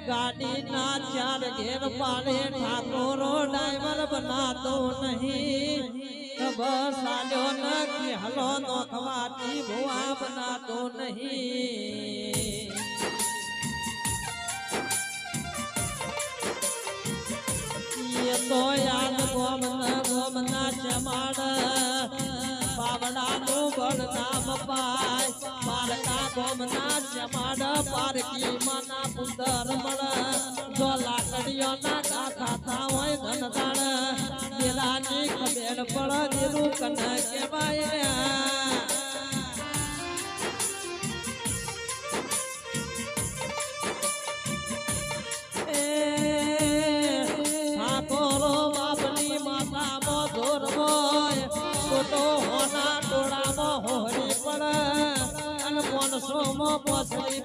गाड़ी ना चार घेर पाड़े ठाकुरो ड्राइवर बनातो नहीं बस आलो न कि हलो नौखवाती भुआ बनातो नहीं ये तो याद गोमना चमाड़ बावड़ा नु बड़ नाम पाय पारका गोमना चमाड़ पार की मना पुंदर मड़ जो लाकड़ियों ना गाथा था वही धनदाड़ दिलानी खबेड़ पड़ दिलू कन के बाया होना टोड़ा में होरी पड़ अन 500 में पसरी